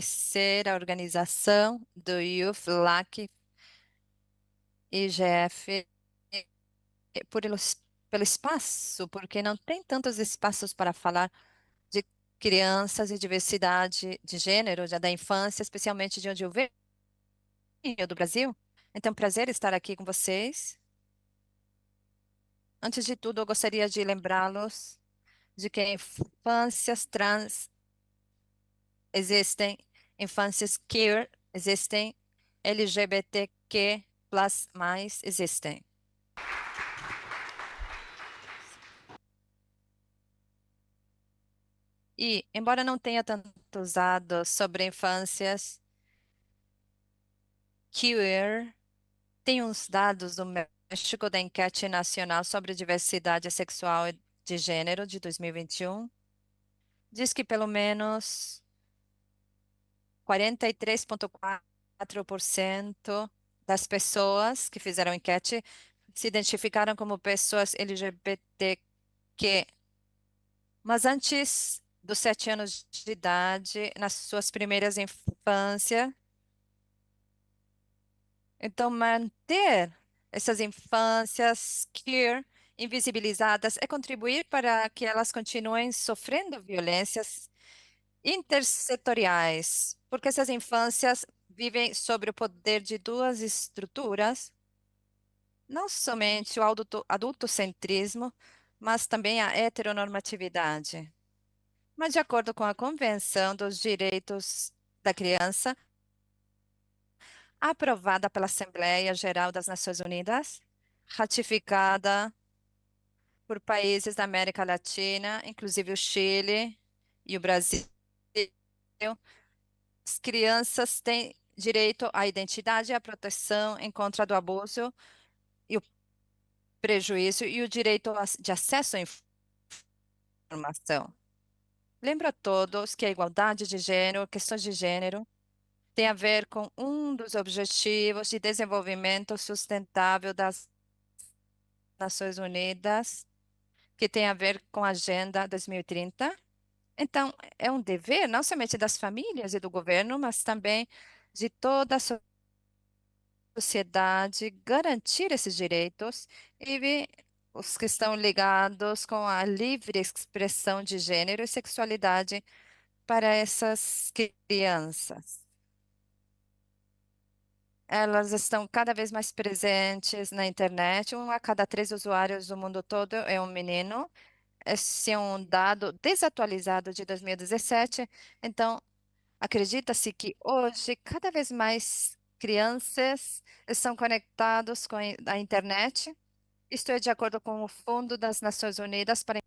agradecer a organização do Youth LAC IGF por pelo espaço, porque não tem tantos espaços para falar de crianças e diversidade de gênero, já da infância, especialmente de onde eu venho, do Brasil. Então, prazer estar aqui com vocês. Antes de tudo, eu gostaria de lembrá-los de que infâncias trans existem, infâncias queer existem, LGBTQ+ mais existem. E, embora não tenha tantos dados sobre infâncias queer, tem uns dados do México da Enquete Nacional sobre Diversidade Sexual e de Gênero de 2021. Diz que pelo menos 43,4% das pessoas que fizeram a enquete se identificaram como pessoas LGBTQ. Mas antes dos 7 anos de idade, nas suas primeiras infâncias, então manter essas infâncias queer invisibilizadas é contribuir para que elas continuem sofrendo violências intersetoriais, porque essas infâncias vivem sob o poder de duas estruturas, não somente o adultocentrismo, mas também a heteronormatividade. Mas, de acordo com a Convenção dos Direitos da Criança, aprovada pela Assembleia Geral das Nações Unidas, ratificada por países da América Latina, inclusive o Chile e o Brasil, as crianças têm direito à identidade e à proteção em contra do abuso e o prejuízo e o direito de acesso à informação. Lembro a todos que a igualdade de gênero, questões de gênero, tem a ver com um dos objetivos de desenvolvimento sustentável das Nações Unidas, que tem a ver com a Agenda 2030. Então, é um dever não somente das famílias e do governo, mas também de toda a sociedade garantir esses direitos e os que estão ligados com a livre expressão de gênero e sexualidade para essas crianças. Elas estão cada vez mais presentes na internet. Um a cada 3 usuários do mundo todo é um menino. Esse é um dado desatualizado de 2017. Então, acredita-se que hoje cada vez mais crianças estão conectados com a internet. Isto é de acordo com o Fundo das Nações Unidas para.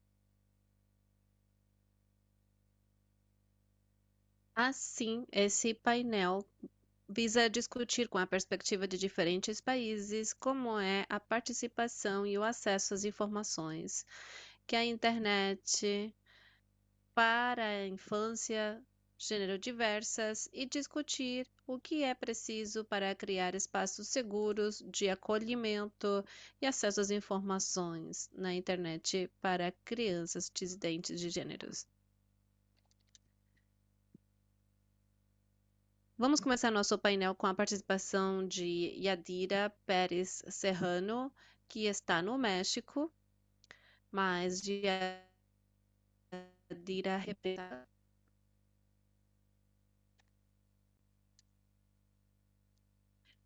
Assim, esse painel visa discutir com a perspectiva de diferentes países como é a participação e o acesso às informações que a internet para a infância, gênero diversas e discutir o que é preciso para criar espaços seguros de acolhimento e acesso às informações na internet para crianças dissidentes de gêneros. Vamos começar nosso painel com a participação de Yadira Pérez Serrano, que está no México, mas de Yadira representa.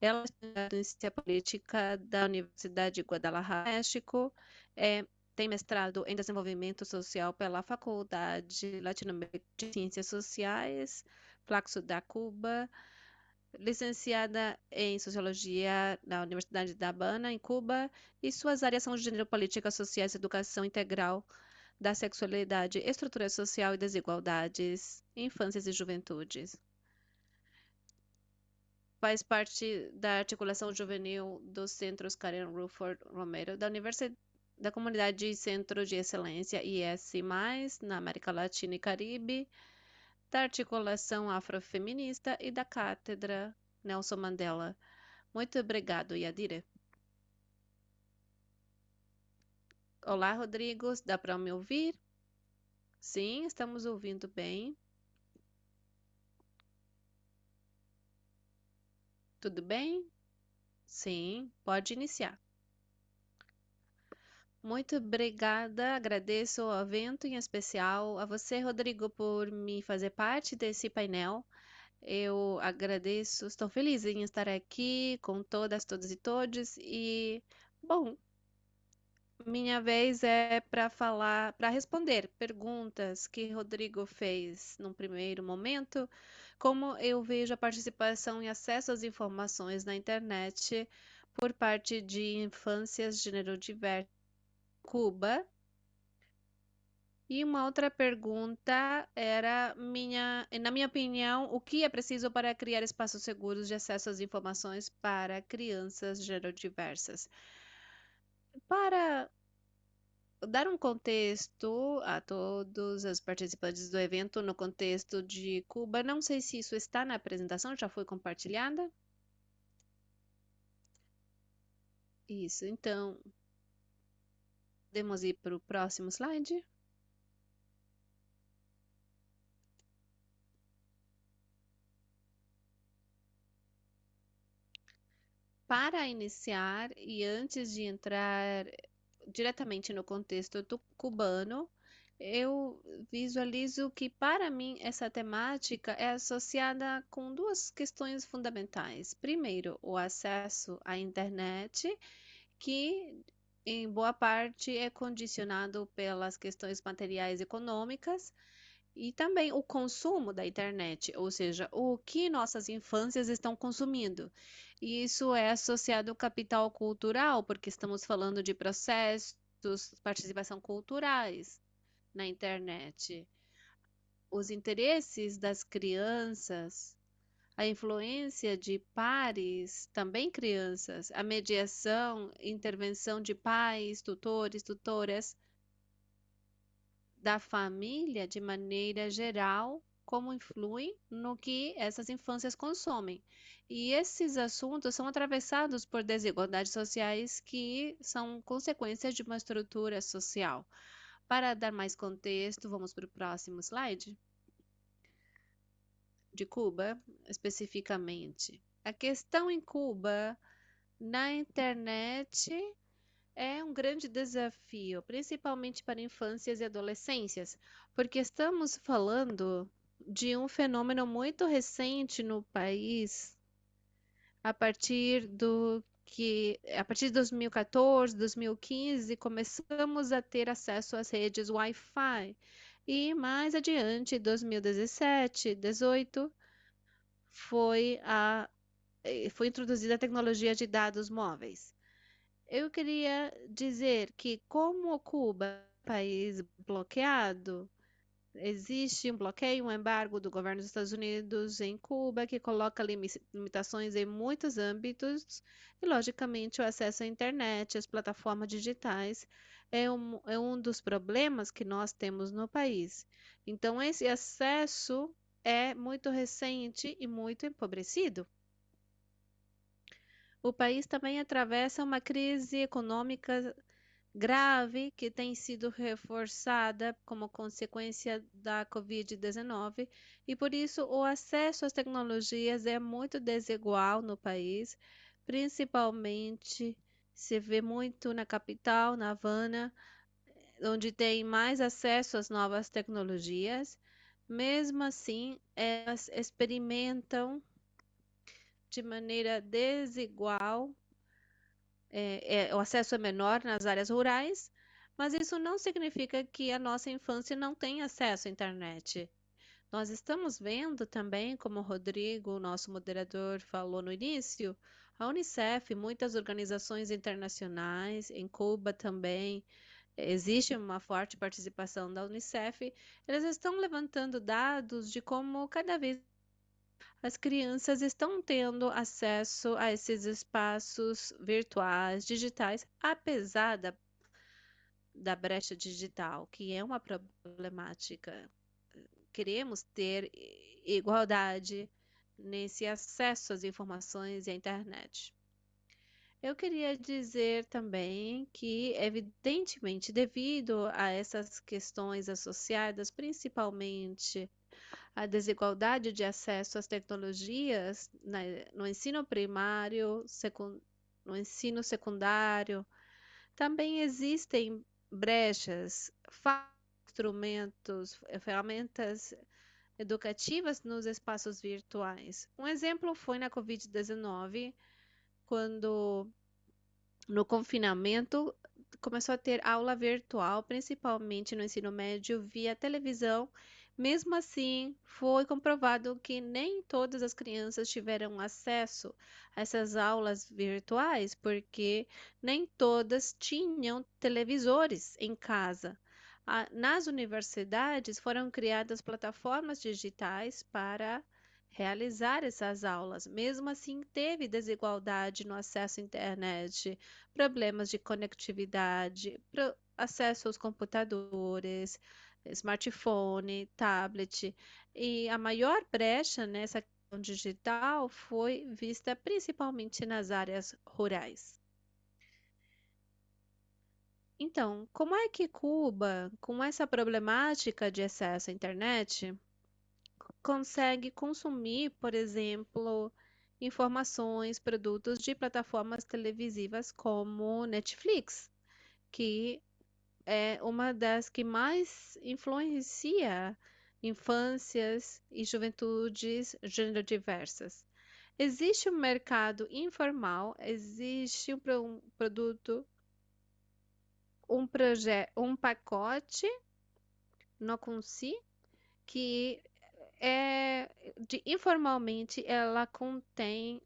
Ela é estudante em Ciência Política da Universidade de Guadalajara, México, tem mestrado em Desenvolvimento Social pela Faculdade Latino-Americana de Ciências Sociais, Flaxo da Cuba, licenciada em Sociologia na Universidade da Habana, em Cuba, e suas áreas são gênero, políticas sociais, educação integral da sexualidade, estrutura social e desigualdades, infâncias e juventudes. Faz parte da articulação juvenil dos Centros Karen Ruford Romero, da Comunidade Centro de Excelência IS+, na América Latina e Caribe, da articulação afrofeminista e da Cátedra Nelson Mandela. Muito obrigado, Yadira. Olá, Rodrigo, dá para me ouvir? Sim, estamos ouvindo bem. Tudo bem? Sim, pode iniciar. Muito obrigada, agradeço ao evento em especial, a você, Rodrigo, por me fazer parte desse painel. Eu agradeço, estou feliz em estar aqui com todas, todos e todes. E, bom, minha vez é para falar, para responder perguntas que Rodrigo fez num primeiro momento, como eu vejo a participação e acesso às informações na internet por parte de infâncias gênero diverso em Cuba. E uma outra pergunta era na minha opinião, o que é preciso para criar espaços seguros de acesso às informações para crianças gerodivers? Para dar um contexto a todos os participantes do evento no contexto de Cuba, não sei se isso está na apresentação, já foi compartilhada? Isso, então, podemos ir para o próximo slide. Para iniciar e antes de entrar diretamente no contexto cubano, eu visualizo que, para mim, essa temática é associada com duas questões fundamentais. Primeiro, o acesso à internet, que em boa parte é condicionado pelas questões materiais e econômicas, e também o consumo da internet, ou seja, o que nossas infâncias estão consumindo. E isso é associado ao capital cultural, porque estamos falando de processos, participação culturais na internet. Os interesses das crianças, a influência de pares, também crianças, a mediação, intervenção de pais, tutores, tutoras, da família de maneira geral, como influem no que essas infâncias consomem. E esses assuntos são atravessados por desigualdades sociais que são consequências de uma estrutura social. Para dar mais contexto, vamos para o próximo slide. De Cuba, especificamente. A questão em Cuba, na internet, é um grande desafio, principalmente para infâncias e adolescências, porque estamos falando de um fenômeno muito recente no país, a partir de 2014, 2015, começamos a ter acesso às redes Wi-Fi. E mais adiante, 2017, 18, foi foi introduzida a tecnologia de dados móveis. Eu queria dizer que, como Cuba é um país bloqueado, existe um bloqueio, um embargo do governo dos Estados Unidos em Cuba que coloca limitações em muitos âmbitos e, logicamente, o acesso à internet, às plataformas digitais é um dos problemas que nós temos no país. Então, esse acesso é muito recente e muito empobrecido. O país também atravessa uma crise econômica grave que tem sido reforçada como consequência da Covid-19 e por isso o acesso às tecnologias é muito desigual no país, principalmente se vê muito na capital, na Havana, onde tem mais acesso às novas tecnologias. Mesmo assim, elas experimentam de maneira desigual, o acesso é menor nas áreas rurais, mas isso não significa que a nossa infância não tem acesso à internet. Nós estamos vendo também, como o Rodrigo, o nosso moderador, falou no início, a Unicef, muitas organizações internacionais, em Cuba também, existe uma forte participação da Unicef, eles estão levantando dados de como cada vez as crianças estão tendo acesso a esses espaços virtuais, digitais, apesar da brecha digital, que é uma problemática. Queremos ter igualdade nesse acesso às informações e à internet. Eu queria dizer também que, evidentemente, devido a essas questões associadas principalmente a desigualdade de acesso às tecnologias no ensino primário, no ensino secundário. Também existem brechas, instrumentos, ferramentas educativas nos espaços virtuais. Um exemplo foi na Covid-19, quando no confinamento começou a ter aula virtual, principalmente no ensino médio, via televisão. Mesmo assim, foi comprovado que nem todas as crianças tiveram acesso a essas aulas virtuais, porque nem todas tinham televisores em casa. Nas universidades foram criadas plataformas digitais para realizar essas aulas. Mesmo assim, teve desigualdade no acesso à internet, problemas de conectividade, acesso aos computadores, smartphone, tablet. E a maior brecha nessa questão digital foi vista principalmente nas áreas rurais. Então, como é que Cuba, com essa problemática de acesso à internet, consegue consumir, por exemplo, informações, produtos de plataformas televisivas como Netflix, que é uma das que mais influencia infâncias e juventudes gênero diversas. Existe um mercado informal, existe um produto, um projeto, um pacote no Consi que informalmente ela contém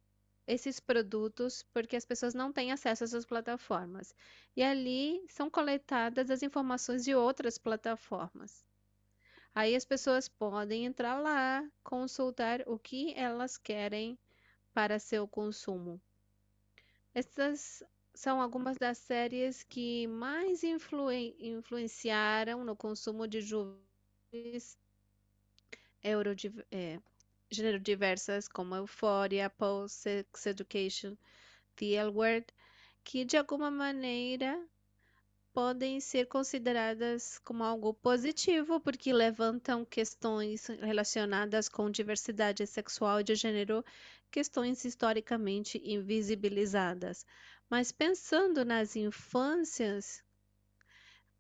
esses produtos porque as pessoas não têm acesso a essas plataformas. E ali são coletadas as informações de outras plataformas. Aí as pessoas podem entrar lá, consultar o que elas querem para seu consumo. Essas são algumas das séries que mais influenciaram no consumo de jovens gênero diversas como Euphoria, Pose, Sex Education, The L Word, que de alguma maneira podem ser consideradas como algo positivo, porque levantam questões relacionadas com diversidade sexual e de gênero, questões historicamente invisibilizadas. Mas pensando nas infâncias,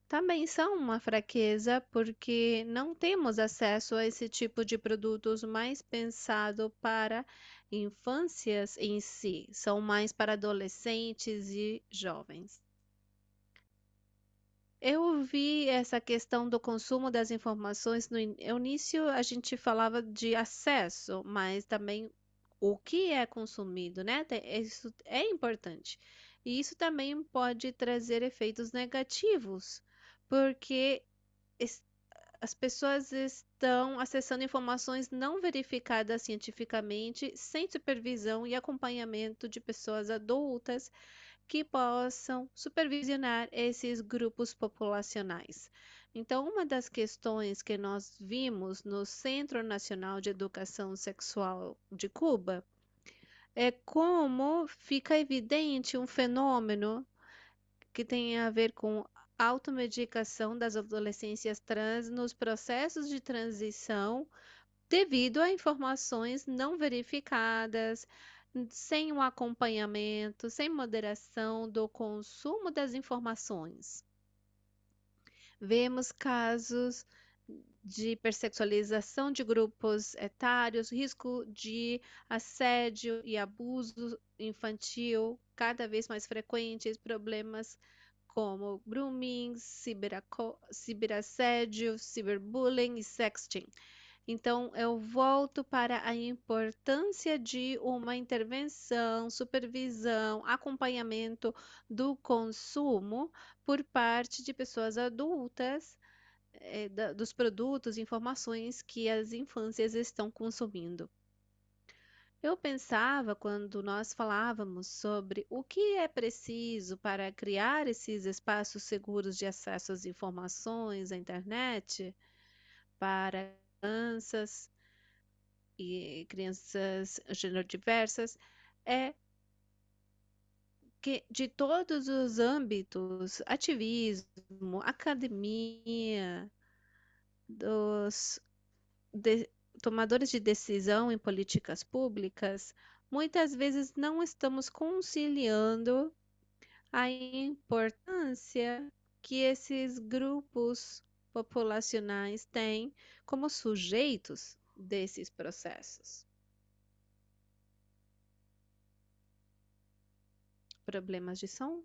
também são uma fraqueza porque não temos acesso a esse tipo de produtos mais pensado para infâncias em si, são mais para adolescentes e jovens. Eu vi essa questão do consumo das informações no início a gente falava de acesso, mas também o que é consumido, né? Isso é importante. E isso também pode trazer efeitos negativos, porque es- as pessoas estão acessando informações não verificadas cientificamente, sem supervisão e acompanhamento de pessoas adultas que possam supervisionar esses grupos populacionais. Então, uma das questões que nós vimos no Centro Nacional de Educação Sexual de Cuba é como fica evidente um fenômeno que tem a ver com automedicação das adolescências trans nos processos de transição devido a informações não verificadas, sem um acompanhamento, sem moderação do consumo das informações. Vemos casos de hipersexualização de grupos etários, risco de assédio e abuso infantil cada vez mais frequentes, problemas como grooming, ciberassédio, ciberbullying e sexting. Então, eu volto para a importância de uma intervenção, supervisão, acompanhamento do consumo por parte de pessoas adultas, dos produtos, informações que as infâncias estão consumindo. Eu pensava, quando nós falávamos sobre o que é preciso para criar esses espaços seguros de acesso às informações, à internet, para crianças e crianças gênero diversas, é que de todos os âmbitos, ativismo, academia, dos, de- tomadores de decisão em políticas públicas, muitas vezes não estamos conciliando a importância que esses grupos populacionais têm como sujeitos desses processos. Problemas de som?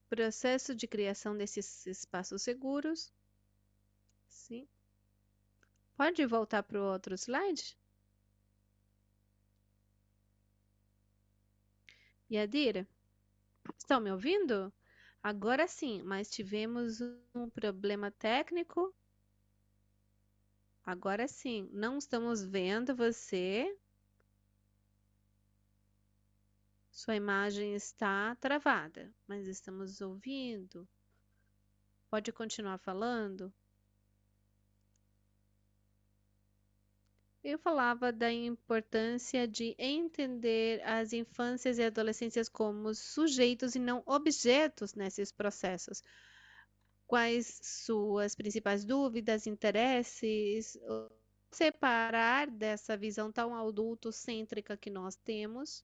Processo de criação desses espaços seguros. Sim. Pode voltar para o outro slide? Yadira, estão me ouvindo? Agora sim, mas tivemos um problema técnico. Agora sim, não estamos vendo você. Sua imagem está travada, mas estamos ouvindo. Pode continuar falando? Eu falava da importância de entender as infâncias e adolescências como sujeitos e não objetos nesses processos. Quais suas principais dúvidas, interesses? Separar dessa visão tão adultocêntrica que nós temos.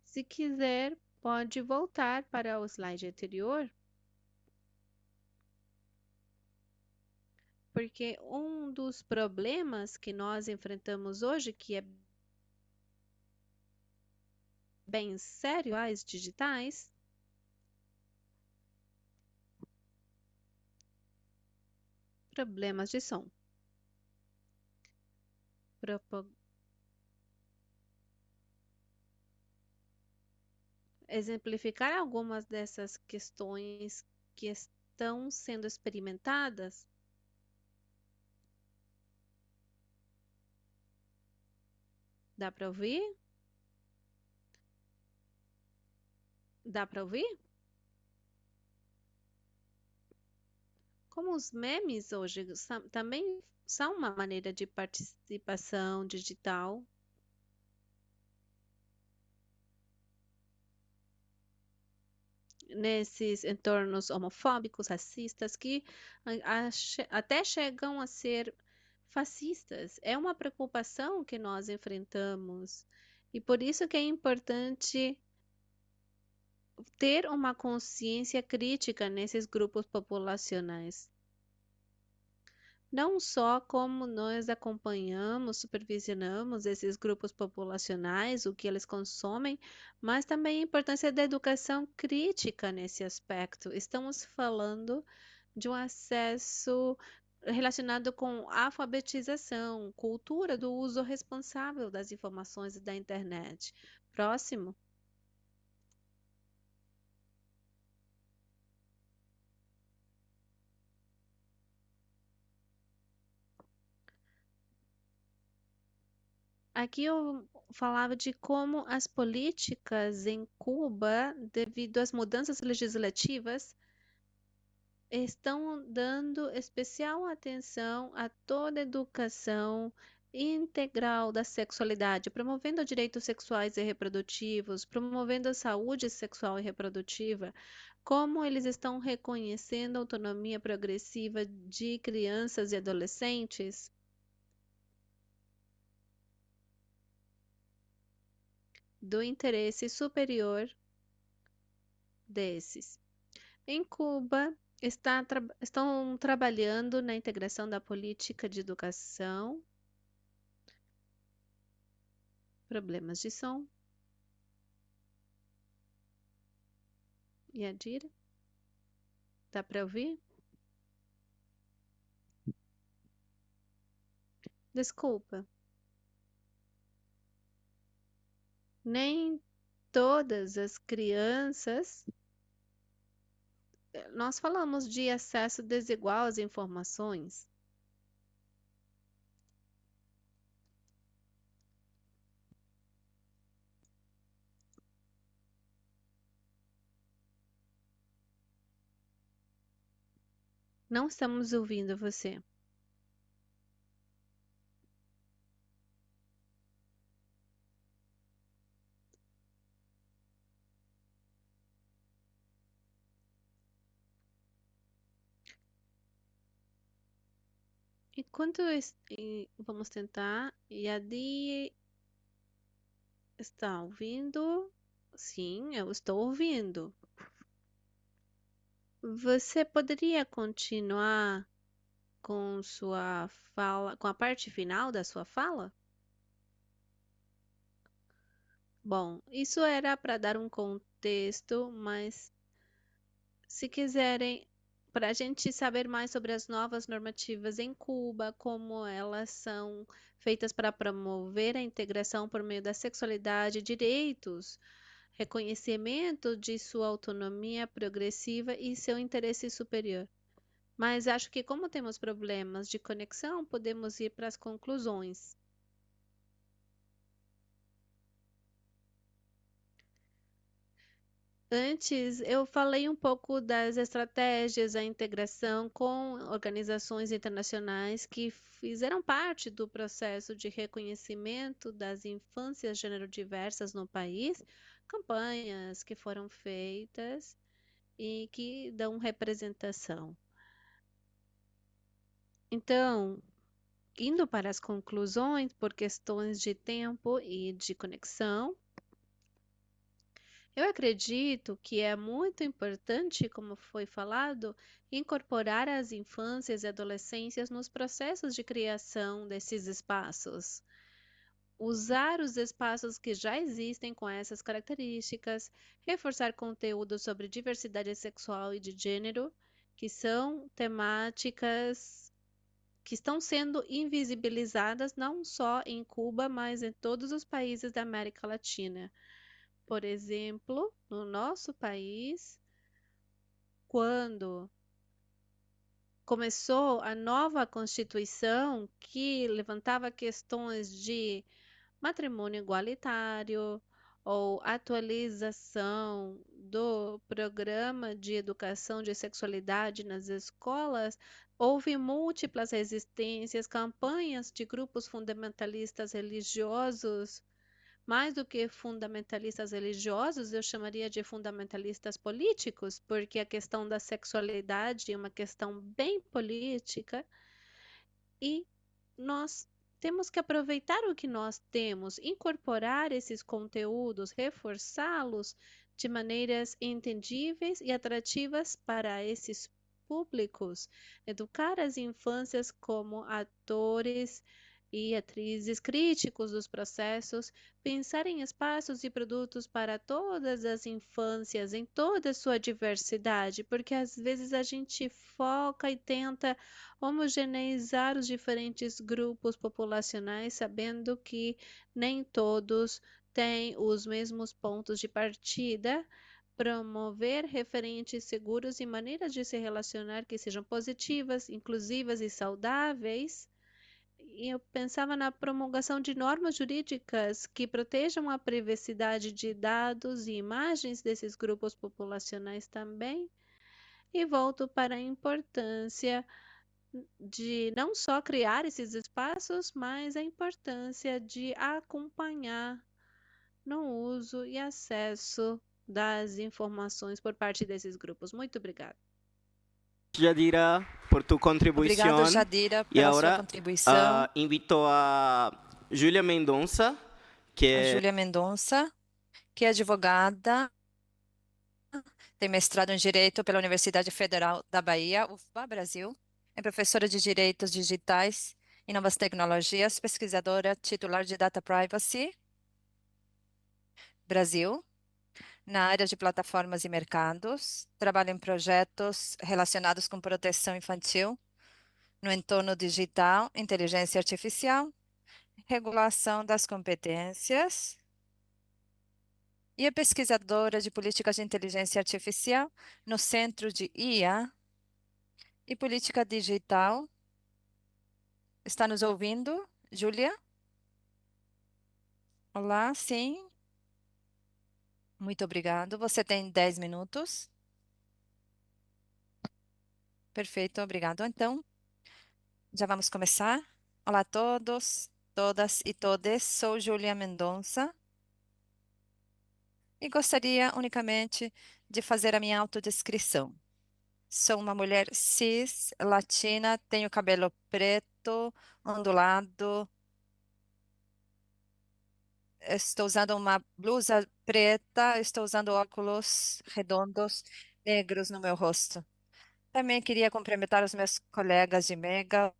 Se quiser, pode voltar para o slide anterior. Porque um dos problemas que nós enfrentamos hoje, que é bem sério, as digitais, problemas de som. Exemplificar algumas dessas questões que estão sendo experimentadas. Dá para ouvir? Dá para ouvir? Como os memes hoje também são uma maneira de participação digital. Nesses entornos homofóbicos, racistas, que até chegam a ser fascistas. É uma preocupação que nós enfrentamos e por isso que é importante ter uma consciência crítica nesses grupos populacionais. Não só como nós acompanhamos, supervisionamos esses grupos populacionais, o que eles consomem, mas também a importância da educação crítica nesse aspecto. Estamos falando de um acesso relacionado com alfabetização, cultura do uso responsável das informações da internet. Próximo. Aqui eu falava de como as políticas em Cuba, devido às mudanças legislativas, estão dando especial atenção a toda a educação integral da sexualidade, promovendo direitos sexuais e reprodutivos, promovendo a saúde sexual e reprodutiva, como eles estão reconhecendo a autonomia progressiva de crianças e adolescentes. Do interesse superior desses. Em Cuba, estão trabalhando na integração da política de educação, problemas de som. Yadira? Dá para ouvir? Desculpa. Nem todas as crianças. Nós falamos de acesso desigual às informações. Não estamos ouvindo você. Vamos tentar. Yadi está ouvindo? Sim, eu estou ouvindo. Você poderia continuar com sua fala, com a parte final da sua fala? Bom, isso era para dar um contexto, mas se quiserem, para a gente saber mais sobre as novas normativas em Cuba, como elas são feitas para promover a integração por meio da sexualidade, direitos, reconhecimento de sua autonomia progressiva e seu interesse superior. Mas acho que, como temos problemas de conexão, podemos ir para as conclusões. Antes, eu falei um pouco das estratégias, a integração com organizações internacionais que fizeram parte do processo de reconhecimento das infâncias gênero-diversas no país, campanhas que foram feitas e que dão representação. Então, indo para as conclusões, por questões de tempo e de conexão, eu acredito que é muito importante, como foi falado, incorporar as infâncias e adolescências nos processos de criação desses espaços. Usar os espaços que já existem com essas características, reforçar conteúdo sobre diversidade sexual e de gênero, que são temáticas que estão sendo invisibilizadas não só em Cuba, mas em todos os países da América Latina. Por exemplo, no nosso país, quando começou a nova Constituição, que levantava questões de matrimônio igualitário ou atualização do programa de educação de sexualidade nas escolas, houve múltiplas resistências, campanhas de grupos fundamentalistas religiosos. Mais do que fundamentalistas religiosos, eu chamaria de fundamentalistas políticos, porque a questão da sexualidade é uma questão bem política e nós temos que aproveitar o que nós temos, incorporar esses conteúdos, reforçá-los de maneiras entendíveis e atrativas para esses públicos, educar as infâncias como atores e atrizes críticos dos processos, pensar em espaços e produtos para todas as infâncias, em toda a sua diversidade, porque às vezes a gente foca e tenta homogeneizar os diferentes grupos populacionais, sabendo que nem todos têm os mesmos pontos de partida, promover referentes seguros e maneiras de se relacionar que sejam positivas, inclusivas e saudáveis. E eu pensava na promulgação de normas jurídicas que protejam a privacidade de dados e imagens desses grupos populacionais também. E volto para a importância de não só criar esses espaços, mas a importância de acompanhar no uso e acesso das informações por parte desses grupos. Muito obrigada. Yadira, por tu Obrigado, contribución. Jadira, Y pela sua ahora contribuição. invito a Julia Mendonça, A que Júlia Mendonça, que é advogada, tem mestrado em Direito pela Universidade Federal da Bahia, UFBA, Brasil. É professora de Direitos Digitais e Novas Tecnologias, pesquisadora titular de Data Privacy, Brasil, na área de plataformas e mercados. Trabalha em projetos relacionados com proteção infantil no entorno digital, inteligência artificial, regulação das competências e é pesquisadora de políticas de inteligência artificial no Centro de IA e Política Digital. Está nos ouvindo, Júlia? Olá, sim. Muito obrigado. Você tem 10 minutos. Perfeito, obrigado. Então, já vamos começar. Olá a todos, todas e todes. Sou Júlia Mendonça e gostaria unicamente de fazer a minha autodescrição. Sou uma mulher cis, latina, tenho cabelo preto, alto, ondulado. Estou usando uma blusa preta, estou usando óculos redondos negros no meu rosto. Também queria cumprimentar os meus colegas de Mega,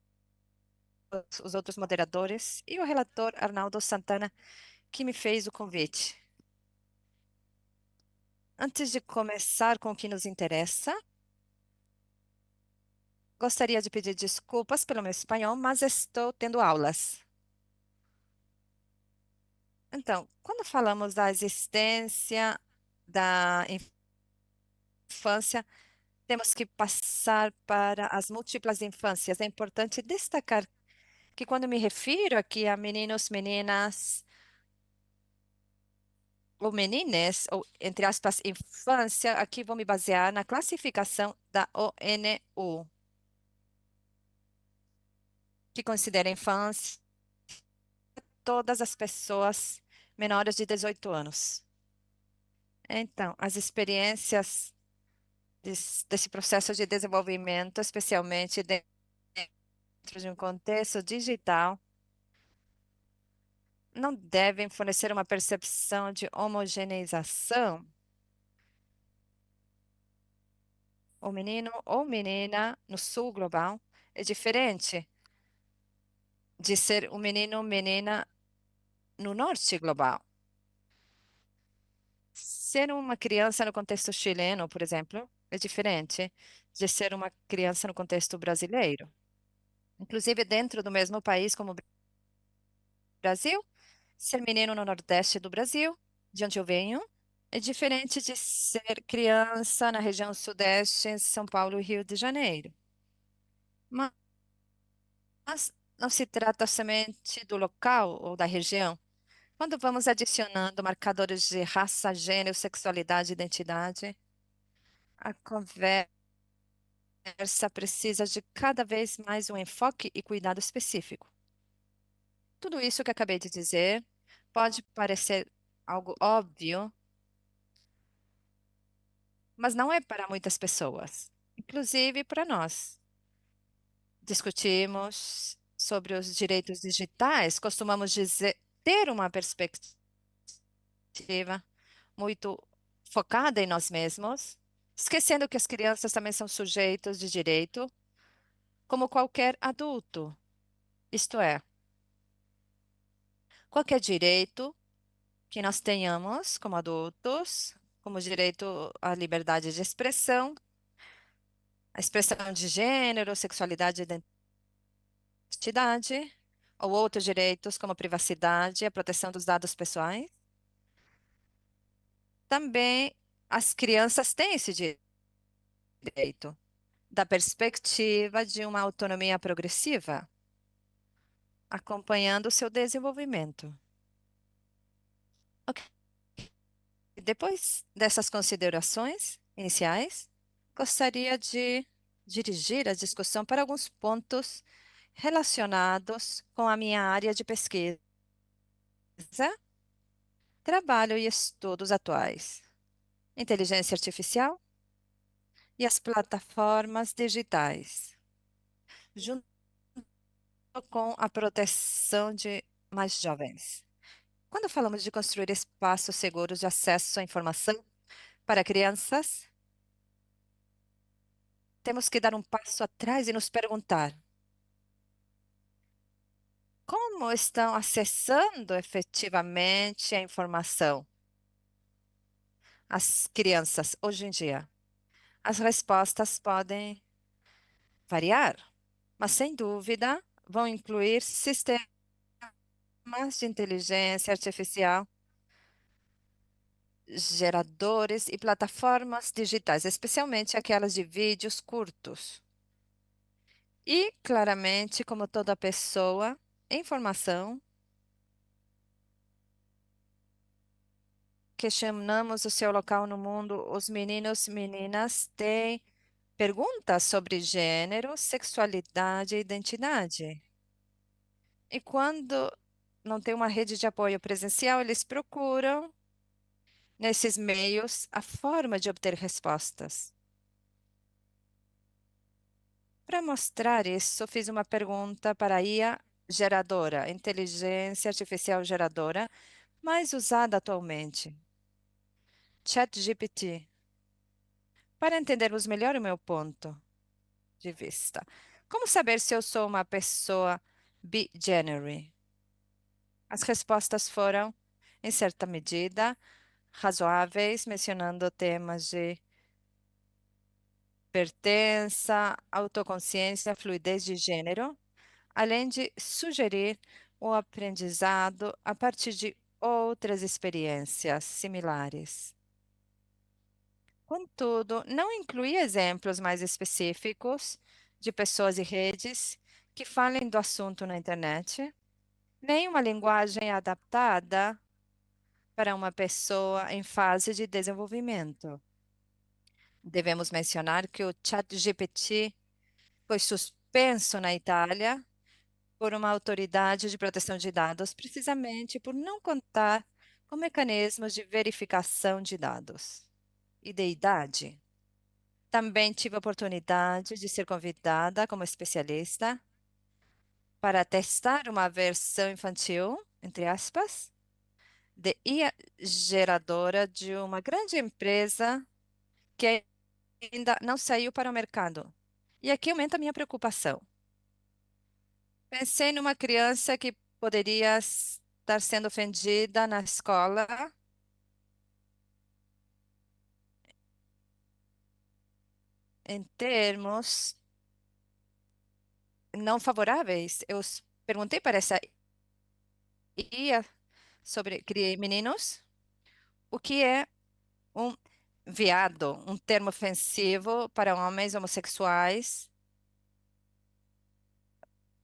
os outros moderadores e o relator Arnaldo Santana, que me fez o convite. Antes de começar com o que nos interessa, gostaria de pedir desculpas pelo meu espanhol, mas estou tendo aulas. Então, quando falamos da existência da infância, temos que passar para as múltiplas infâncias. É importante destacar que quando me refiro aqui a meninos, meninas ou menines, ou entre aspas, infância, aqui vou me basear na classificação da ONU, que considera infância todas as pessoas menores de 18 anos. Então, as experiências desse processo de desenvolvimento, especialmente dentro de um contexto digital, não devem fornecer uma percepção de homogeneização. O menino ou menina no sul global é diferente de ser um menino ou menina no norte global. Ser uma criança no contexto chileno, por exemplo, é diferente de ser uma criança no contexto brasileiro. Inclusive, dentro do mesmo país como o Brasil, ser menino no Nordeste do Brasil, de onde eu venho, é diferente de ser criança na região Sudeste, em São Paulo e Rio de Janeiro. Mas não se trata somente do local ou da região. Quando vamos adicionando marcadores de raça, gênero, sexualidade e identidade, a conversa precisa de cada vez mais um enfoque e cuidado específico. Tudo isso que acabei de dizer pode parecer algo óbvio, mas não é para muitas pessoas, inclusive para nós. Discutimos sobre os direitos digitais, costumamos dizer ter uma perspectiva muito focada em nós mesmos, esquecendo que as crianças também são sujeitos de direito, como qualquer adulto. Isto é, qualquer direito que nós tenhamos como adultos, como direito à liberdade de expressão, a expressão de gênero, sexualidade e identidade, ou outros direitos como a privacidade e a proteção dos dados pessoais. Também as crianças têm esse direito, da perspectiva de uma autonomia progressiva, acompanhando o seu desenvolvimento. Ok. Depois dessas considerações iniciais, gostaria de dirigir a discussão para alguns pontos relacionados com a minha área de pesquisa, trabalho e estudos atuais, inteligência artificial e as plataformas digitais, junto com a proteção de mais jovens. Quando falamos de construir espaços seguros de acesso à informação para crianças, temos que dar um passo atrás e nos perguntar: como estão acessando efetivamente a informação as crianças hoje em dia? As respostas podem variar, mas sem dúvida vão incluir sistemas de inteligência artificial, geradores e plataformas digitais, especialmente aquelas de vídeos curtos. E, claramente, como toda pessoa, informação, questionamos o seu local no mundo. Os meninos e meninas têm perguntas sobre gênero, sexualidade e identidade. E quando não tem uma rede de apoio presencial, eles procuram, nesses meios, a forma de obter respostas. Para mostrar isso, fiz uma pergunta para a IA geradora, inteligência artificial geradora, mais usada atualmente, ChatGPT, para entendermos melhor o meu ponto de vista. Como saber se eu sou uma pessoa bi-generary? As respostas foram, em certa medida, razoáveis, mencionando temas de pertença, autoconsciência, fluidez de gênero, além de sugerir o aprendizado a partir de outras experiências similares. Contudo, não inclui exemplos mais específicos de pessoas e redes que falem do assunto na internet, nem uma linguagem adaptada para uma pessoa em fase de desenvolvimento. Devemos mencionar que o ChatGPT foi suspenso na Itália por uma autoridade de proteção de dados, precisamente por não contar com mecanismos de verificação de dados e de idade. Também tive a oportunidade de ser convidada como especialista para testar uma versão infantil, entre aspas, de IA geradora de uma grande empresa que ainda não saiu para o mercado. E aqui aumenta a minha preocupação. Pensei numa criança que poderia estar sendo ofendida na escola em termos não favoráveis. Perguntei para essa IA sobre meninos o que é um viado, um termo ofensivo para homens homossexuais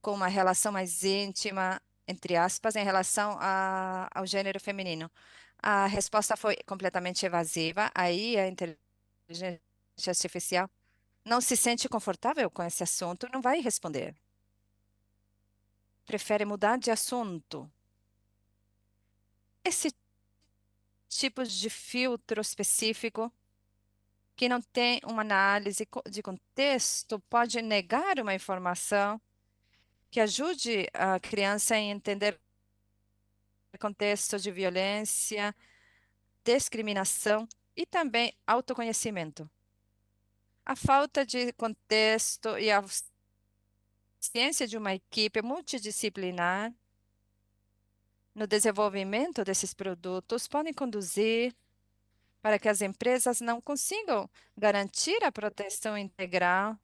com uma relação mais íntima, entre aspas, em relação ao gênero feminino. A resposta foi completamente evasiva. Aí a inteligência artificial não se sente confortável com esse assunto, não vai responder. Prefere mudar de assunto. Esse tipo de filtro específico que não tem uma análise de contexto pode negar uma informação que ajude a criança a entender o contexto de violência, discriminação e também autoconhecimento. A falta de contexto e a ciência de uma equipe multidisciplinar no desenvolvimento desses produtos podem conduzir para que as empresas não consigam garantir a proteção integral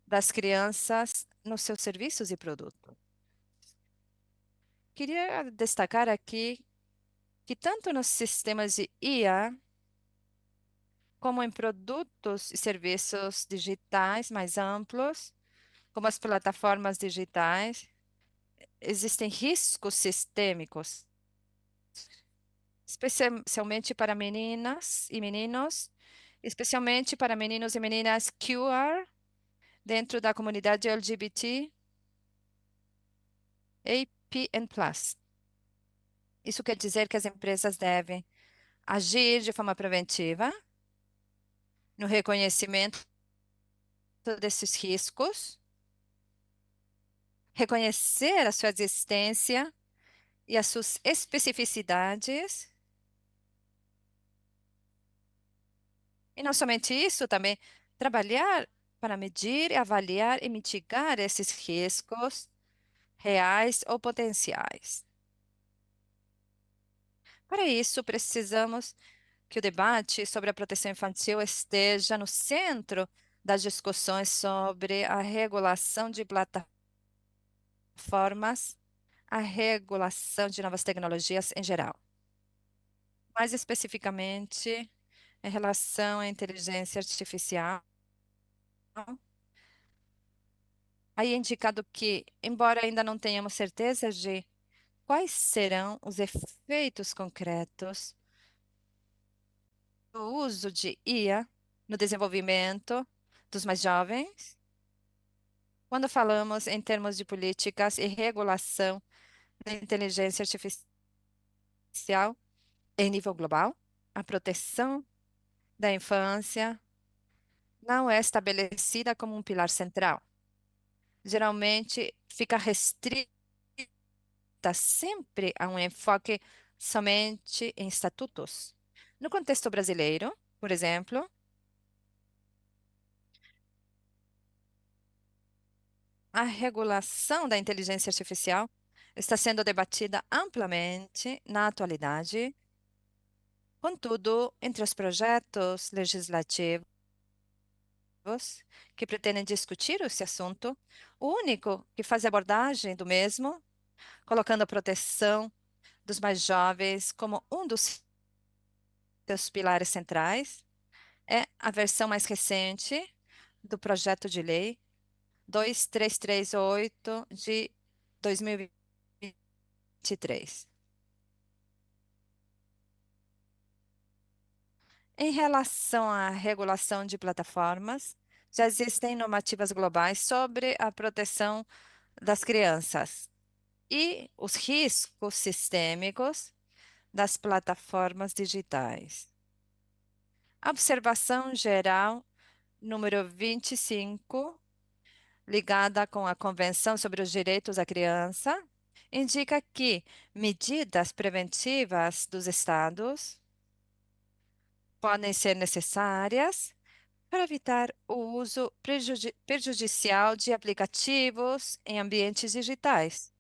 das crianças nos seus serviços e produtos. Queria destacar aqui que tanto nos sistemas de IA como em produtos e serviços digitais mais amplos, como as plataformas digitais, existem riscos sistêmicos, especialmente para meninas e meninos, especialmente para meninos e meninas queer dentro da comunidade LGBT, APN+. Isso quer dizer que as empresas devem agir de forma preventiva no reconhecimento desses riscos, reconhecer a sua existência e as suas especificidades. E não somente isso, também trabalhar para medir, avaliar e mitigar esses riscos reais ou potenciais. Para isso, precisamos que o debate sobre a proteção infantil esteja no centro das discussões sobre a regulação de plataformas, a regulação de novas tecnologias em geral. Mais especificamente, em relação à inteligência artificial, aí é indicado que, embora ainda não tenhamos certeza de quais serão os efeitos concretos do uso de IA no desenvolvimento dos mais jovens, quando falamos em termos de políticas e regulação da inteligência artificial em nível global, a proteção da infância não é estabelecida como um pilar central. Geralmente fica restrita sempre a um enfoque somente em estatutos. No contexto brasileiro, por exemplo, a regulação da inteligência artificial está sendo debatida amplamente na atualidade. Contudo, entre os projetos legislativos que pretendem discutir esse assunto, o único que faz abordagem do mesmo, colocando a proteção dos mais jovens como um dos seus pilares centrais, é a versão mais recente do projeto de lei 2338 de 2023. Em relação à regulação de plataformas, já existem normativas globais sobre a proteção das crianças e os riscos sistêmicos das plataformas digitais. A observação geral número 25, ligada com a Convenção sobre os Direitos da Criança, indica que medidas preventivas dos Estados podem ser necessárias para evitar o uso prejudicial de aplicativos em ambientes digitais.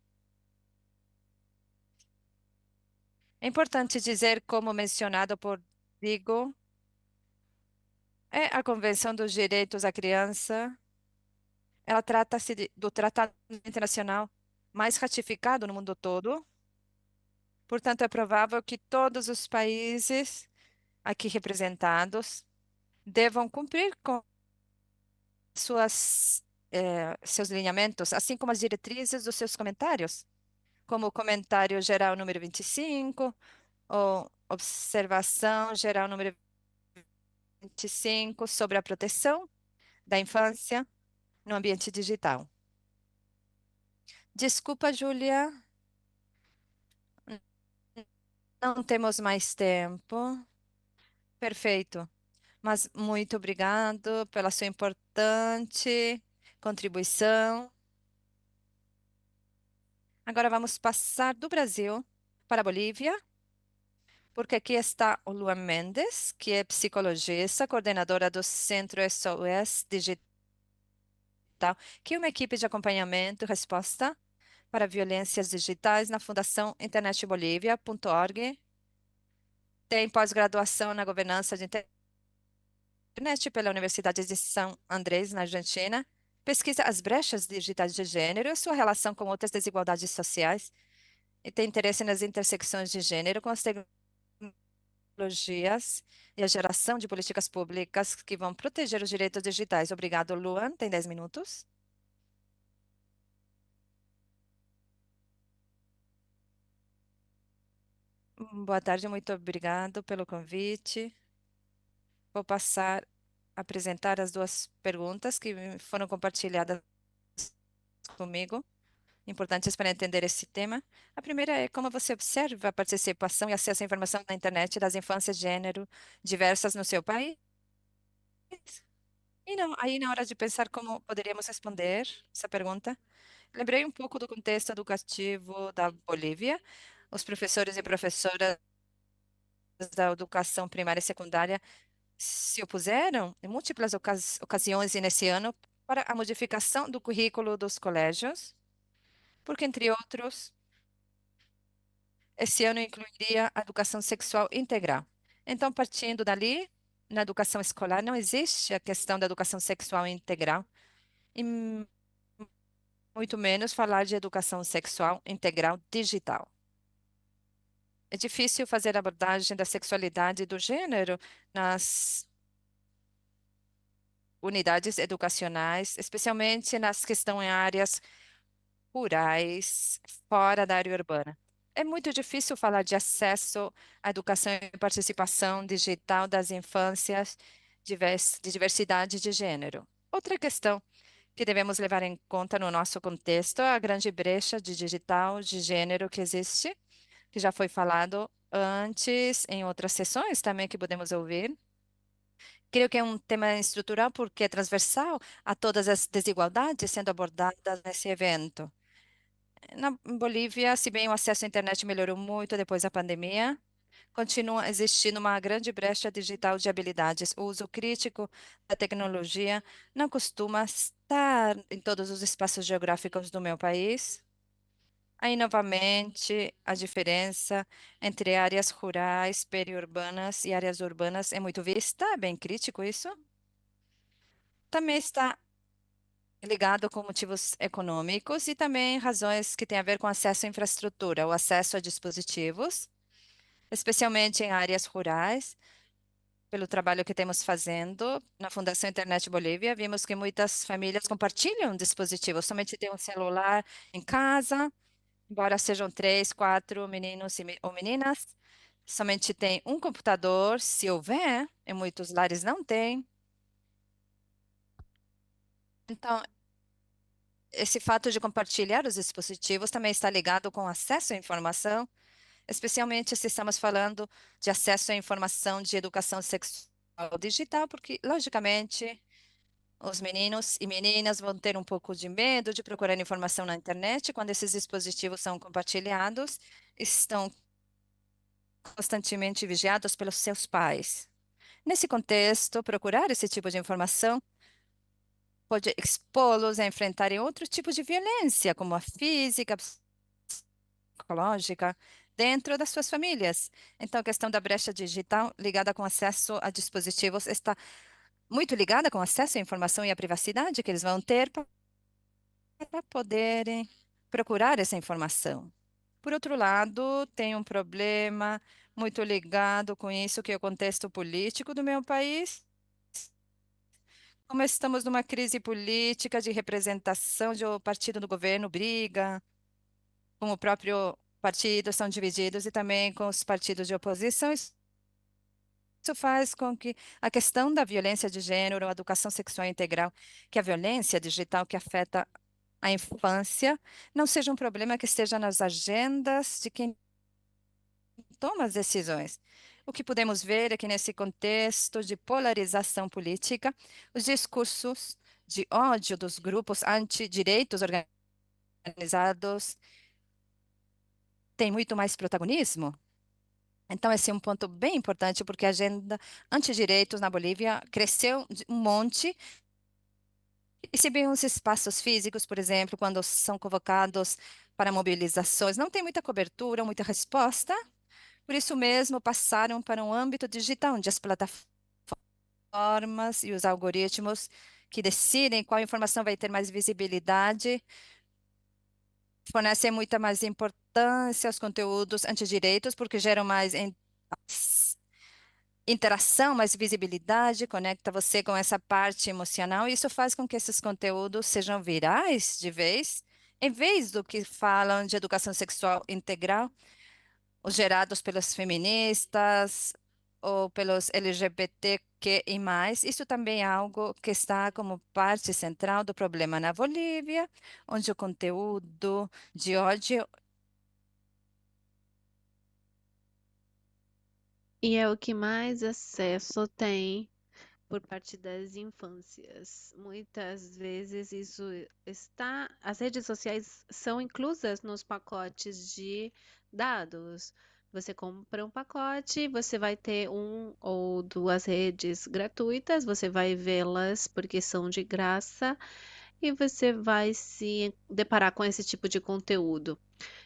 É importante dizer, como mencionado por Digo, a Convenção dos Direitos da Criança, ela trata-se do tratado internacional mais ratificado no mundo todo. Portanto, é provável que todos os países aqui representados devam cumprir com seus alinhamentos, assim como as diretrizes dos seus comentários, como o comentário geral número 25, ou observação geral número 25 sobre a proteção da infância no ambiente digital. Desculpa, Júlia, não temos mais tempo. Perfeito. Mas muito obrigado pela sua importante contribuição. Agora vamos passar do Brasil para a Bolívia, porque aqui está o Luan Mendes, que é psicologista, coordenadora do Centro SOS Digital, que é uma equipe de acompanhamento e resposta para violências digitais na Fundação internetbolivia.org. Tem pós-graduação na governança de internet pela Universidade de São Andrés, na Argentina. Pesquisa as brechas digitais de gênero e sua relação com outras desigualdades sociais e tem interesse nas intersecções de gênero com as tecnologias e a geração de políticas públicas que vão proteger os direitos digitais. Obrigado, Luan. Tem 10 minutos. Boa tarde, muito obrigado pelo convite. Vou passar a apresentar as duas perguntas que foram compartilhadas comigo, importantes para entender esse tema. A primeira é como você observa a participação e acesso à informação na internet das infâncias de gênero diversas no seu país? E não, aí, na hora de pensar como poderíamos responder essa pergunta, lembrei um pouco do contexto educativo da Bolívia. Os professores e professoras da educação primária e secundária se opuseram em múltiplas ocasiões e nesse ano para a modificação do currículo dos colégios, porque, entre outros, esse ano incluiria a educação sexual integral. Então, partindo dali, na educação escolar não existe a questão da educação sexual integral, e muito menos falar de educação sexual integral digital. É difícil fazer abordagem da sexualidade e do gênero nas unidades educacionais, especialmente nas questões em áreas rurais, fora da área urbana. É muito difícil falar de acesso à educação e participação digital das infâncias de diversidade de gênero. Outra questão que devemos levar em conta no nosso contexto é a grande brecha de digital de gênero que existe, que já foi falado antes em outras sessões também que podemos ouvir. Creio que é um tema estrutural porque é transversal a todas as desigualdades sendo abordadas nesse evento. Na Bolívia, se bem o acesso à internet melhorou muito depois da pandemia, continua existindo uma grande brecha digital de habilidades. O uso crítico da tecnologia não costuma estar em todos os espaços geográficos do meu país. Aí, novamente, a diferença entre áreas rurais, periurbanas e áreas urbanas é muito vista, é bem crítico isso. Também está ligado com motivos econômicos e também razões que têm a ver com acesso à infraestrutura, o acesso a dispositivos, especialmente em áreas rurais. Pelo trabalho que temos fazendo na Fundação Internet Bolívia, vimos que muitas famílias compartilham dispositivos, somente tem um celular em casa, embora sejam três, quatro meninos ou meninas, somente tem um computador, se houver, em muitos lares não tem. Então, esse fato de compartilhar os dispositivos também está ligado com acesso à informação, especialmente se estamos falando de acesso à informação de educação sexual digital, porque, logicamente, os meninos e meninas vão ter um pouco de medo de procurar informação na internet quando esses dispositivos são compartilhados, estão constantemente vigiados pelos seus pais. Nesse contexto, procurar esse tipo de informação pode expô-los a enfrentarem outros tipos de violência, como a física, psicológica, dentro das suas famílias. Então, a questão da brecha digital ligada com acesso a dispositivos está muito ligada com acesso à informação e à privacidade que eles vão ter para poderem procurar essa informação. Por outro lado, tem um problema muito ligado com isso, que é o contexto político do meu país. Como estamos numa crise política de representação de o partido do governo briga com o próprio partido, são divididos e também com os partidos de oposição. Isso faz com que a questão da violência de gênero, a educação sexual integral, que é a violência digital que afeta a infância, não seja um problema que esteja nas agendas de quem toma as decisões. O que podemos ver é que, nesse contexto de polarização política, os discursos de ódio dos grupos antidireitos organizados têm muito mais protagonismo. Então, esse é um ponto bem importante, porque a agenda antidireitos na Bolívia cresceu um monte. E se bem os espaços físicos, por exemplo, quando são convocados para mobilizações, não tem muita cobertura, muita resposta, por isso mesmo passaram para um âmbito digital, onde as plataformas e os algoritmos que decidem qual informação vai ter mais visibilidade fornecem muita mais importância aos conteúdos antidireitos, porque geram mais interação, mais visibilidade, conecta você com essa parte emocional, e isso faz com que esses conteúdos sejam virais de vez, em vez do que falam de educação sexual integral, os gerados pelos feministas ou pelos LGBTQI+. Isso também é algo que está como parte central do problema na Bolívia, onde o conteúdo de ódio E é o que mais acesso tem por parte das infâncias. Muitas vezes isso está, as redes sociais são inclusas nos pacotes de dados. Você compra um pacote, você vai ter um ou duas redes gratuitas, você vai vê-las porque são de graça e você vai se deparar com esse tipo de conteúdo.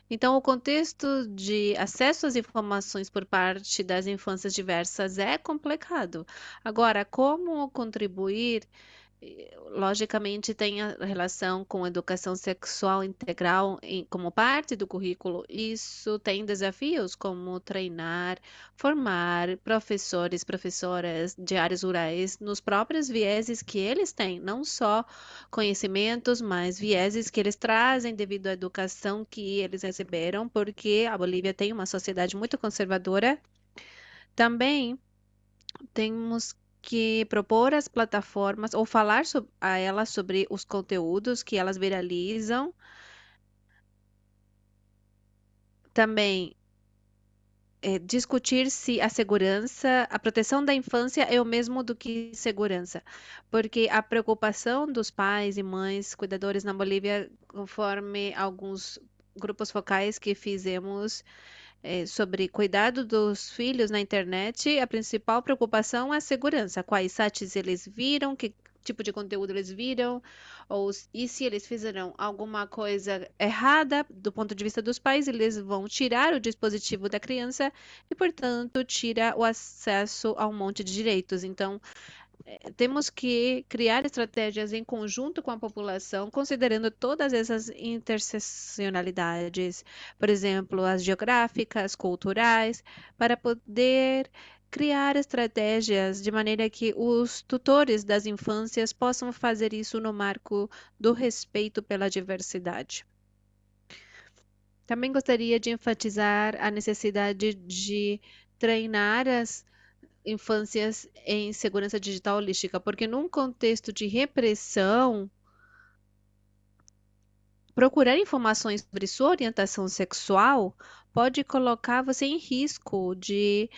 Então, o contexto de acesso às informações por parte das infâncias diversas é complicado. Agora, como contribuir? Logicamente, tem a relação com educação sexual integral como parte do currículo. Isso tem desafios como treinar, formar professores, professoras de áreas rurais nos próprios vieses que eles têm, não só conhecimentos, mas vieses que eles trazem devido à educação que eles receberam, porque a Bolívia tem uma sociedade muito conservadora. Também temos que propor às plataformas ou falar a elas sobre os conteúdos que elas viralizam. Também discutir se a segurança, a proteção da infância é o mesmo do que segurança, porque a preocupação dos pais e mães cuidadores na Bolívia, conforme alguns grupos focais que fizemos sobre cuidado dos filhos na internet, a principal preocupação é a segurança. Quais sites eles viram, que tipo de conteúdo eles viram, e se eles fizeram alguma coisa errada do ponto de vista dos pais, eles vão tirar o dispositivo da criança e, portanto, tira o acesso a um monte de direitos. Então, temos que criar estratégias em conjunto com a população, considerando todas essas interseccionalidades, por exemplo, as geográficas, culturais, para poder criar estratégias de maneira que os tutores das infâncias possam fazer isso no marco do respeito pela diversidade. Também gostaria de enfatizar a necessidade de treinar as infâncias em segurança digital holística, porque num contexto de repressão, procurar informações sobre sua orientação sexual pode colocar você em risco de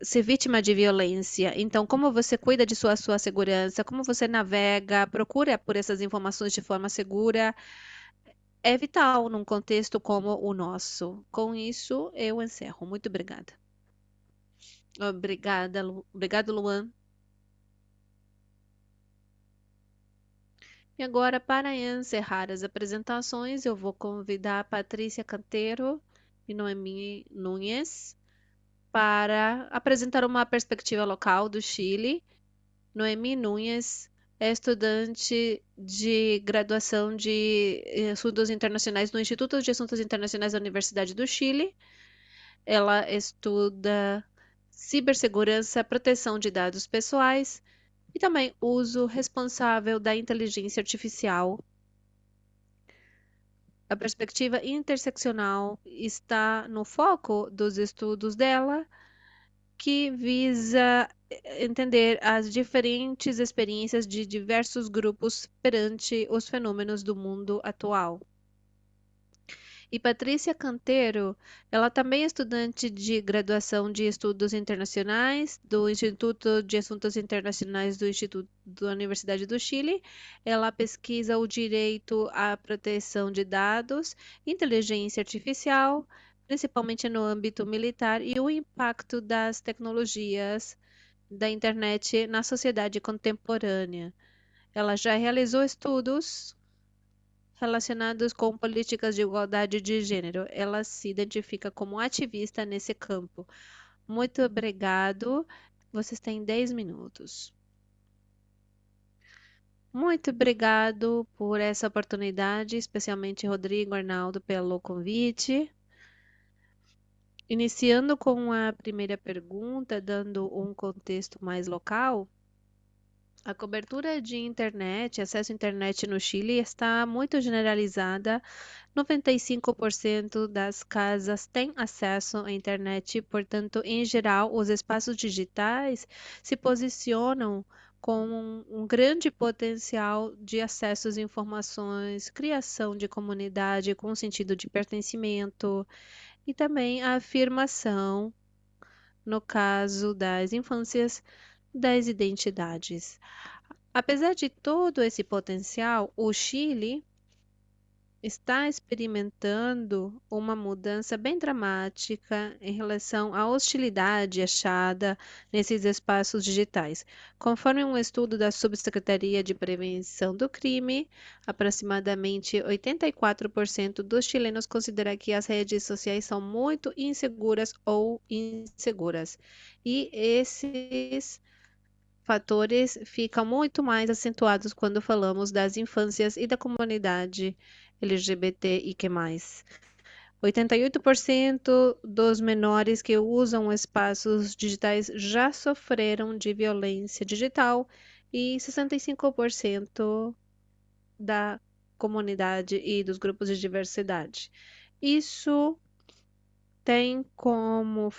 ser vítima de violência. Então, como você cuida de sua segurança, como você navega, procura por essas informações de forma segura, é vital num contexto como o nosso. Com isso, eu encerro. Muito obrigada. Obrigado, Luan. E agora, para encerrar as apresentações, eu vou convidar a Patrícia Canteiro e Noemi Nunes para apresentar uma perspectiva local do Chile. Noemi Nunes é estudante de graduação de Assuntos Internacionais no Instituto de Assuntos Internacionais da Universidade do Chile. Ela estuda cibersegurança, proteção de dados pessoais e também uso responsável da inteligência artificial. A perspectiva interseccional está no foco dos estudos dela, que visa entender as diferentes experiências de diversos grupos perante os fenômenos do mundo atual. E Patrícia Canteiro, ela também é estudante de graduação de Estudos Internacionais do Instituto de Assuntos Internacionais do Instituto da Universidade do Chile. Ela pesquisa o direito à proteção de dados, inteligência artificial, principalmente no âmbito militar, e o impacto das tecnologias da internet na sociedade contemporânea. Ela já realizou estudos relacionados com políticas de igualdade de gênero. Ela se identifica como ativista nesse campo. Muito obrigado. Vocês têm 10 minutos. Muito obrigado por essa oportunidade, especialmente Rodrigo, Arnaldo, pelo convite. Iniciando com a primeira pergunta, dando um contexto mais local, a cobertura de internet, acesso à internet no Chile está muito generalizada. 95% das casas têm acesso à internet, portanto, em geral, os espaços digitais se posicionam com um grande potencial de acesso às informações, criação de comunidade com sentido de pertencimento e também a afirmação, no caso das infâncias, das identidades. Apesar de todo esse potencial, o Chile está experimentando uma mudança bem dramática em relação à hostilidade achada nesses espaços digitais. Conforme um estudo da Subsecretaria de Prevenção do Crime, aproximadamente 84% dos chilenos consideram que as redes sociais são muito inseguras ou inseguras. E esses fatores ficam muito mais acentuados quando falamos das infâncias e da comunidade LGBTIQ+. 88% dos menores que usam espaços digitais já sofreram de violência digital e 65% da comunidade e dos grupos de diversidade. Isso tem como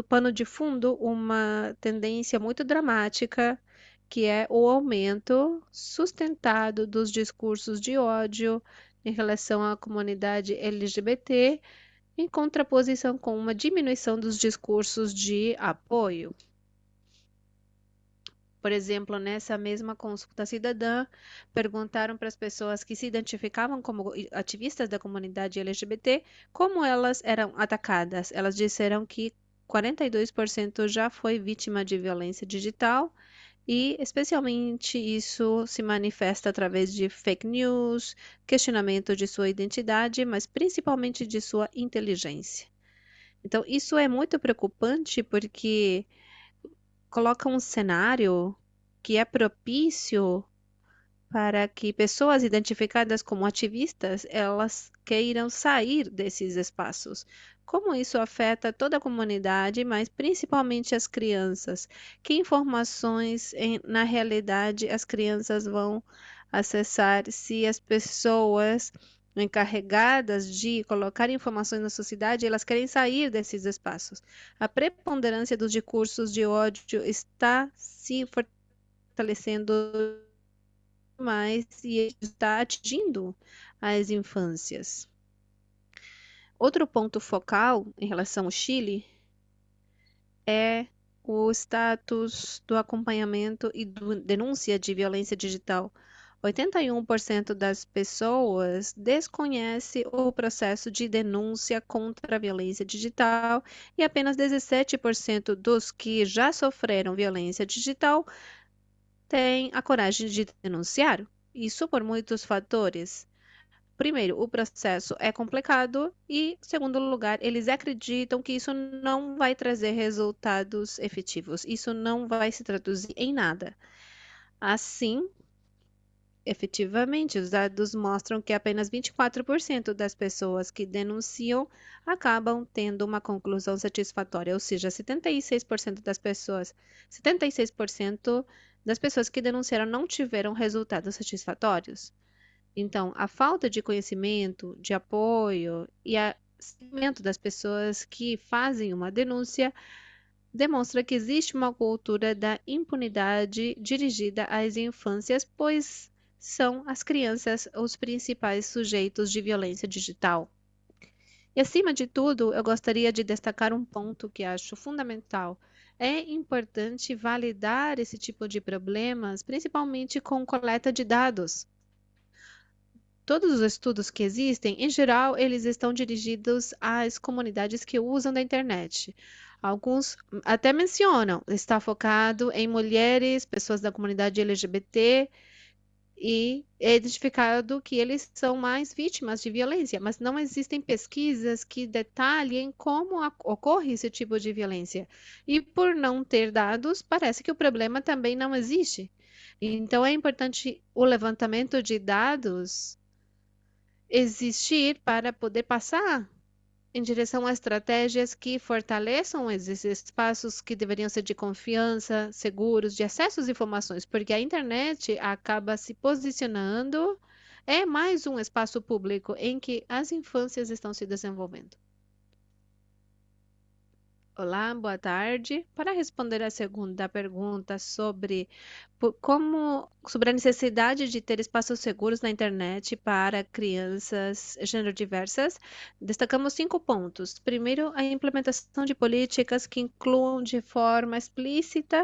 pano de fundo, uma tendência muito dramática, que é o aumento sustentado dos discursos de ódio em relação à comunidade LGBT em contraposição com uma diminuição dos discursos de apoio. Por exemplo, nessa mesma consulta cidadã, perguntaram para as pessoas que se identificavam como ativistas da comunidade LGBT como elas eram atacadas. Elas disseram que 42% já foi vítima de violência digital e, especialmente, isso se manifesta através de fake news, questionamento de sua identidade, mas principalmente de sua inteligência. Então, isso é muito preocupante porque coloca um cenário que é propício para que pessoas identificadas como ativistas, elas queiram sair desses espaços. Como isso afeta toda a comunidade, mas principalmente as crianças? Que informações, na realidade, as crianças vão acessar se as pessoas encarregadas de colocar informações na sociedade, elas querem sair desses espaços? A preponderância dos discursos de ódio está se fortalecendo mais e está atingindo as infâncias. Outro ponto focal em relação ao Chile é o status do acompanhamento e denúncia de violência digital. 81% das pessoas desconhece o processo de denúncia contra a violência digital e apenas 17% dos que já sofreram violência digital têm a coragem de denunciar. Isso por muitos fatores. Primeiro, o processo é complicado e, segundo lugar, eles acreditam que isso não vai trazer resultados efetivos. Isso não vai se traduzir em nada. Assim, efetivamente, os dados mostram que apenas 24% das pessoas que denunciam acabam tendo uma conclusão satisfatória, ou seja, 76% das pessoas que denunciaram não tiveram resultados satisfatórios. Então, a falta de conhecimento, de apoio e seguimento das pessoas que fazem uma denúncia demonstra que existe uma cultura da impunidade dirigida às infâncias, pois são as crianças os principais sujeitos de violência digital. E, acima de tudo, eu gostaria de destacar um ponto que acho fundamental. É importante validar esse tipo de problemas, principalmente com coleta de dados. Todos os estudos que existem, em geral, eles estão dirigidos às comunidades que usam da internet. Alguns até mencionam, está focado em mulheres, pessoas da comunidade LGBT, e é identificado que eles são mais vítimas de violência, mas não existem pesquisas que detalhem como ocorre esse tipo de violência. E por não ter dados, parece que o problema também não existe. Então é importante o levantamento de dados existir para poder passar em direção a estratégias que fortaleçam esses espaços que deveriam ser de confiança, seguros, de acesso às informações, porque a internet acaba se posicionando, é mais um espaço público em que as infâncias estão se desenvolvendo. Olá, boa tarde. Para responder a segunda pergunta sobre sobre a necessidade de ter espaços seguros na internet para crianças gênero diversas, destacamos 5 pontos. Primeiro, a implementação de políticas que incluam de forma explícita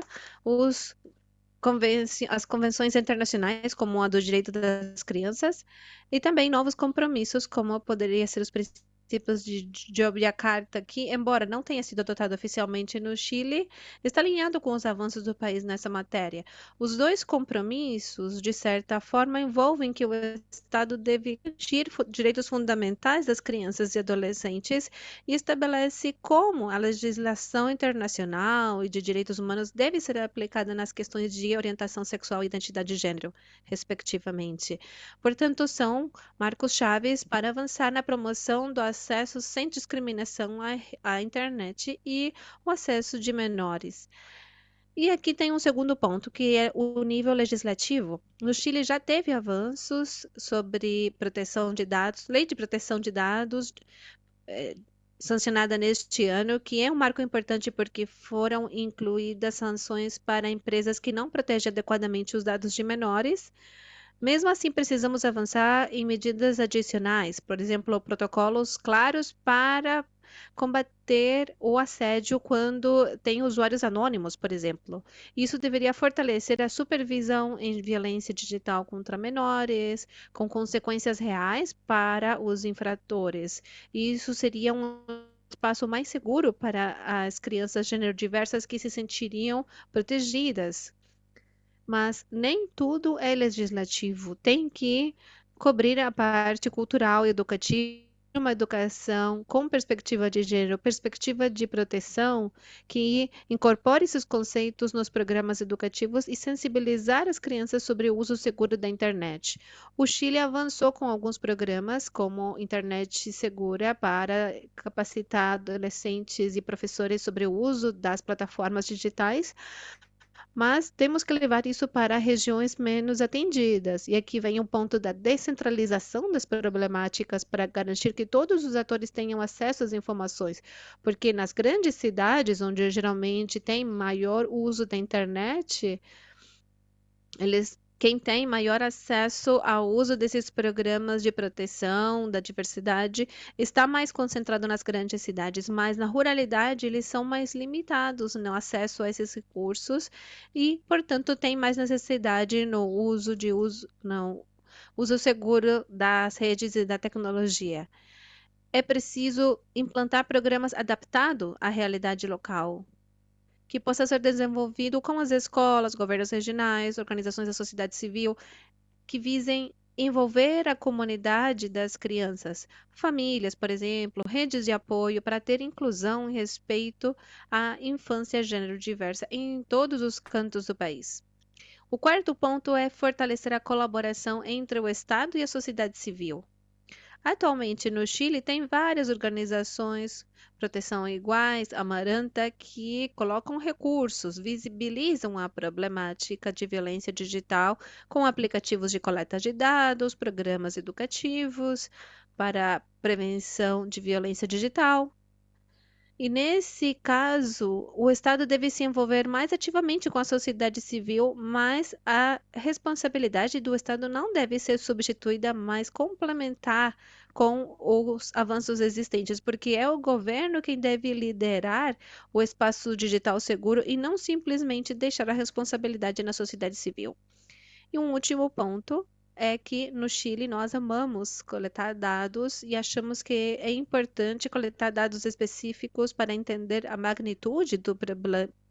as convenções internacionais, como a do direito das crianças, e também novos compromissos, como poderia ser os princípios de Yogyakarta, que, embora não tenha sido adotado oficialmente no Chile, está alinhado com os avanços do país nessa matéria. Os dois compromissos, de certa forma, envolvem que o Estado deve garantir direitos fundamentais das crianças e adolescentes e estabelece como a legislação internacional e de direitos humanos deve ser aplicada nas questões de orientação sexual e identidade de gênero, respectivamente. Portanto, são marcos chaves para avançar na promoção do acesso sem discriminação à internet e o acesso de menores. E aqui tem um segundo ponto, que é o nível legislativo. No Chile já teve avanços sobre proteção de dados, lei de proteção de dados, sancionada neste ano, que é um marco importante porque foram incluídas sanções para empresas que não protegem adequadamente os dados de menores. Mesmo assim, precisamos avançar em medidas adicionais, por exemplo, protocolos claros para combater o assédio quando tem usuários anônimos, por exemplo. Isso deveria fortalecer a supervisão em violência digital contra menores, com consequências reais para os infratores. E isso seria um espaço mais seguro para as crianças gênero-diversas que se sentiriam protegidas, mas nem tudo é legislativo. Tem que cobrir a parte cultural e educativa, uma educação com perspectiva de gênero, perspectiva de proteção, que incorpore esses conceitos nos programas educativos e sensibilizar as crianças sobre o uso seguro da internet. O Chile avançou com alguns programas, como Internet Segura, para capacitar adolescentes e professores sobre o uso das plataformas digitais, mas temos que levar isso para regiões menos atendidas. E aqui vem um ponto da descentralização das problemáticas para garantir que todos os atores tenham acesso às informações, porque nas grandes cidades, onde geralmente tem maior uso da internet, quem tem maior acesso ao uso desses programas de proteção da diversidade está mais concentrado nas grandes cidades, mas na ruralidade eles são mais limitados no acesso a esses recursos e, portanto, tem mais necessidade no no uso seguro das redes e da tecnologia. É preciso implantar programas adaptados à realidade local, que possa ser desenvolvido com as escolas, governos regionais, organizações da sociedade civil, que visem envolver a comunidade das crianças, famílias, por exemplo, redes de apoio para ter inclusão e respeito à infância gênero diversa em todos os cantos do país. O quarto ponto é fortalecer a colaboração entre o Estado e a sociedade civil. Atualmente no Chile tem várias organizações, Proteção Iguais, Amaranta, que colocam recursos, visibilizam a problemática de violência digital com aplicativos de coleta de dados, programas educativos para prevenção de violência digital. E nesse caso, o Estado deve se envolver mais ativamente com a sociedade civil, mas a responsabilidade do Estado não deve ser substituída, mas complementar com os avanços existentes, porque é o governo quem deve liderar o espaço digital seguro e não simplesmente deixar a responsabilidade na sociedade civil. E um último ponto é que no Chile nós amamos coletar dados e achamos que é importante coletar dados específicos para entender a magnitude do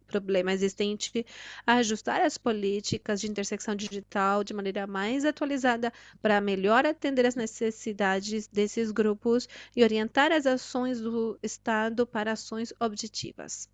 problema existente, ajustar as políticas de intersecção digital de maneira mais atualizada para melhor atender às necessidades desses grupos e orientar as ações do Estado para ações objetivas.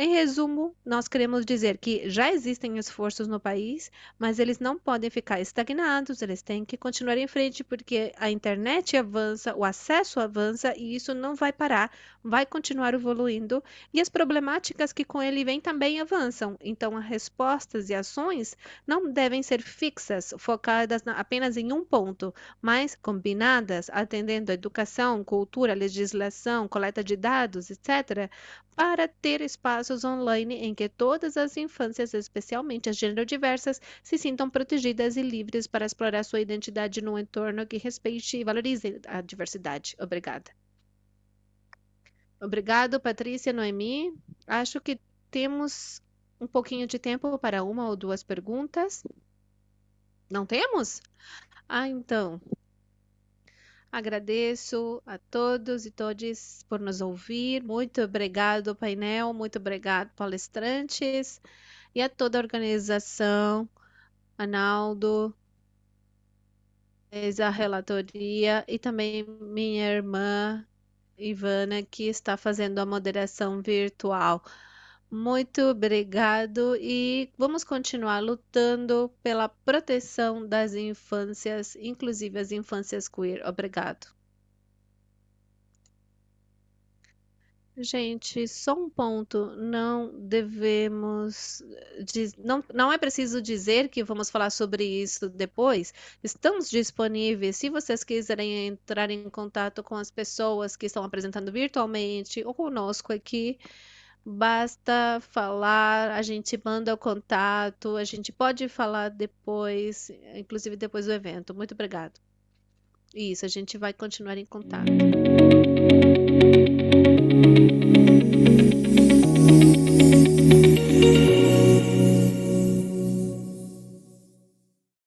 Em resumo, nós queremos dizer que já existem esforços no país, mas eles não podem ficar estagnados, eles têm que continuar em frente, porque a internet avança, o acesso avança e isso não vai parar, vai continuar evoluindo e as problemáticas que com ele vêm também avançam. Então, as respostas e ações não devem ser fixas, focadas apenas em um ponto, mas combinadas, atendendo a educação, cultura, legislação, coleta de dados, etc., para ter espaços online em que todas as infâncias, especialmente as gênero-diversas, se sintam protegidas e livres para explorar sua identidade num entorno que respeite e valorize a diversidade. Obrigada. Obrigado, Patrícia, Noemi. Acho que temos um pouquinho de tempo para uma ou duas perguntas. Não temos? Então, agradeço a todos e todas por nos ouvir. Muito obrigado, painel. Muito obrigado, palestrantes. E a toda a organização, Analdo, fez a relatoria e também minha irmã Ivana, que está fazendo a moderação virtual. Muito obrigado e vamos continuar lutando pela proteção das infâncias, inclusive as infâncias queer. Obrigado. Gente, só um ponto, não devemos, não é preciso dizer que vamos falar sobre isso depois. Estamos disponíveis, se vocês quiserem entrar em contato com as pessoas que estão apresentando virtualmente ou conosco aqui, Basta falar, a gente manda o contato, a gente pode falar depois, inclusive depois do evento. Muito obrigado. Isso, a gente vai continuar em contato.